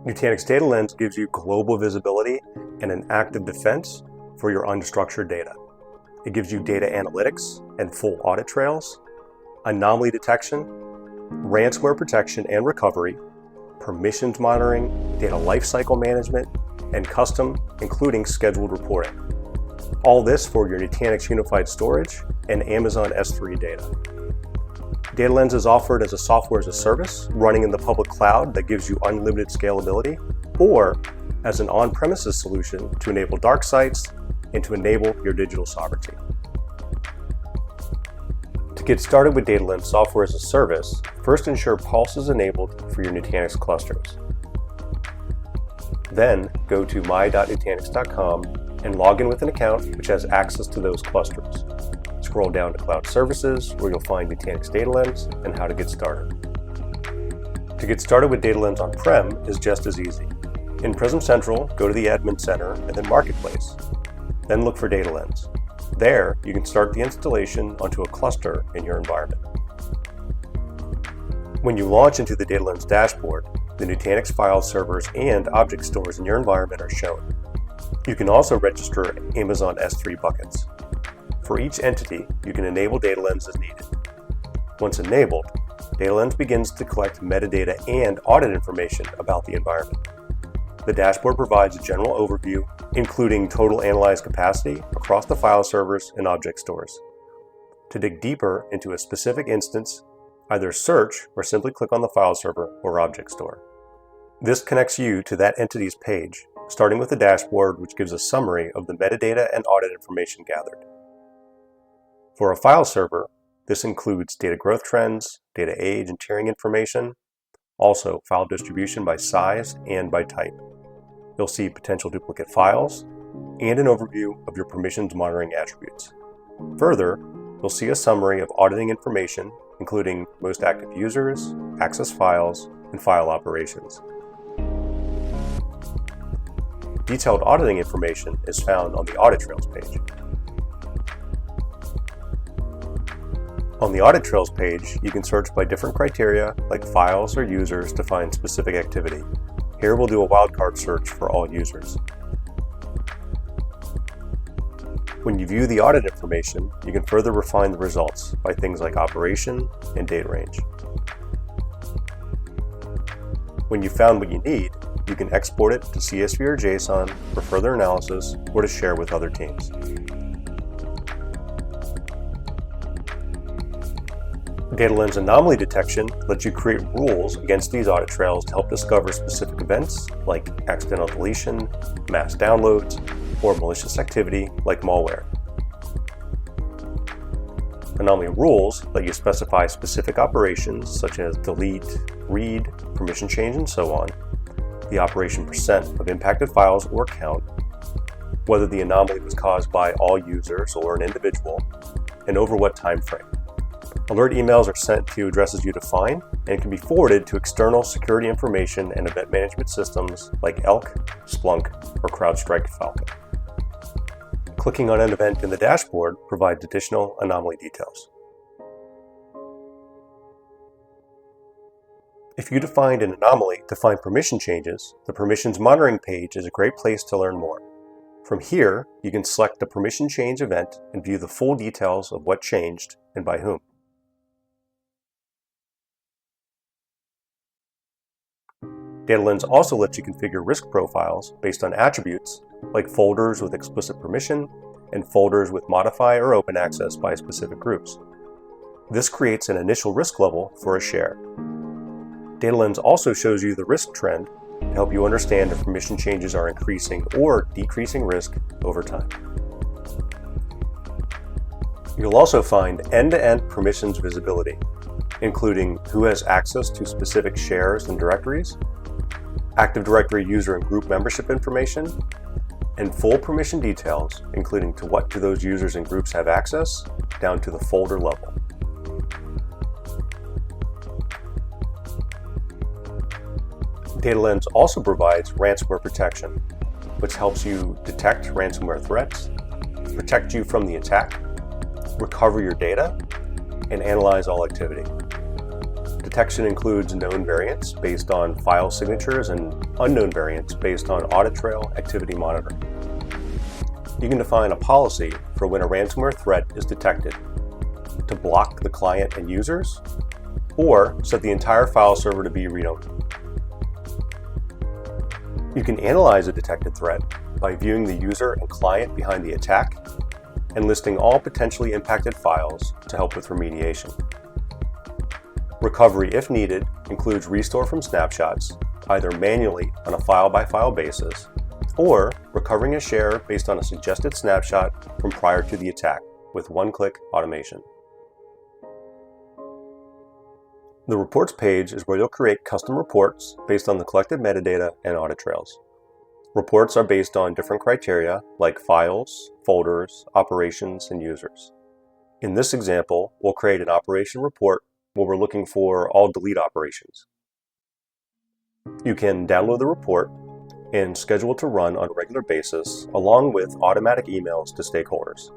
Nutanix Data Lens gives you global visibility and an active defense for your unstructured data. It gives you data analytics and full audit trails, anomaly detection, ransomware protection and recovery, permissions monitoring, data lifecycle management, and custom, including scheduled reporting. All this for your Nutanix Unified Storage and Amazon S3 data. Data Lens is offered as a software as a service running in the public cloud that gives you unlimited scalability, or as an on-premises solution to enable dark sites and to enable your digital sovereignty. To get started with Data Lens software as a service, first ensure Pulse is enabled for your Nutanix clusters. Then go to my.nutanix.com and log in with an account which has access to those clusters. Scroll down to Cloud Services, where you'll find Nutanix Data Lens and how to get started. To get started with Data Lens on-prem is just as easy. In Prism Central, go to the Admin Center and then Marketplace. Then look for Data Lens. There, you can start the installation onto a cluster in your environment. When you launch into the Data Lens dashboard, the Nutanix file servers and object stores in your environment are shown. You can also register Amazon S3 buckets. For each entity, you can enable Data Lens as needed. Once enabled, Data Lens begins to collect metadata and audit information about the environment. The dashboard provides a general overview, including total analyzed capacity across the file servers and object stores. To dig deeper into a specific instance, either search or simply click on the file server or object store. This connects you to that entity's page, starting with the dashboard, which gives a summary of the metadata and audit information gathered. For a file server, this includes data growth trends, data age and tiering information, also file distribution by size and by type. You'll see potential duplicate files and an overview of your permissions monitoring attributes. Further, you'll see a summary of auditing information, including most active users, access files, and file operations. Detailed auditing information is found on the Audit Trails page. On the Audit Trails page, you can search by different criteria like files or users to find specific activity. Here we'll do a wildcard search for all users. When you view the audit information, you can further refine the results by things like operation and date range. When you've found what you need, you can export it to CSV or JSON for further analysis or to share with other teams. Data Lens Anomaly Detection lets you create rules against these audit trails to help discover specific events like accidental deletion, mass downloads, or malicious activity like malware. Anomaly rules let you specify specific operations such as delete, read, permission change, and so on, the operation percent of impacted files or count, whether the anomaly was caused by all users or an individual, and over what time frame. Alert emails are sent to addresses you define and can be forwarded to external security information and event management systems like Elk, Splunk, or CrowdStrike Falcon. Clicking on an event in the dashboard provides additional anomaly details. If you defined an anomaly to find permission changes, the permissions monitoring page is a great place to learn more. From here, you can select the permission change event and view the full details of what changed and by whom. Data Lens also lets you configure risk profiles based on attributes like folders with explicit permission and folders with modify or open access by specific groups. This creates an initial risk level for a share. Data Lens also shows you the risk trend to help you understand if permission changes are increasing or decreasing risk over time. You'll also find end-to-end permissions visibility, including who has access to specific shares and directories, Active Directory user and group membership information, and full permission details, including to what do those users and groups have access, down to the folder level. Data Lens also provides ransomware protection, which helps you detect ransomware threats, protect you from the attack, recover your data, and analyze all activity. To Detection includes known variants based on file signatures and unknown variants based on audit trail activity monitoring. You can define a policy for when a ransomware threat is detected to block the client and users, or set the entire file server to be read-only. You can analyze a detected threat by viewing the user and client behind the attack and listing all potentially impacted files to help with remediation. Recovery, if needed, includes restore from snapshots, either manually on a file-by-file basis, or recovering a share based on a suggested snapshot from prior to the attack with one-click automation. The Reports page is where you'll create custom reports based on the collected metadata and audit trails. Reports are based on different criteria like files, folders, operations, and users. In this example, we'll create an operation report where we're looking for all delete operations. You can download the report and schedule it to run on a regular basis along with automatic emails to stakeholders.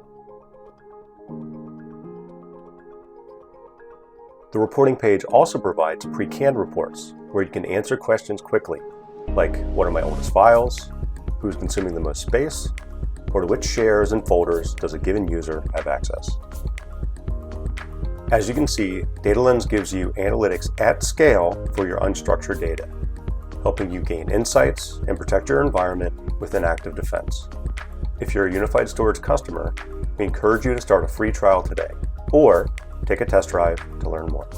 The reporting page also provides pre-canned reports where you can answer questions quickly, like what are my oldest files, who's consuming the most space, or to which shares and folders does a given user have access. As you can see, DataLens gives you analytics at scale for your unstructured data, helping you gain insights and protect your environment with an active defense. If you're a Unified Storage customer, we encourage you to start a free trial today, or take a test drive to learn more.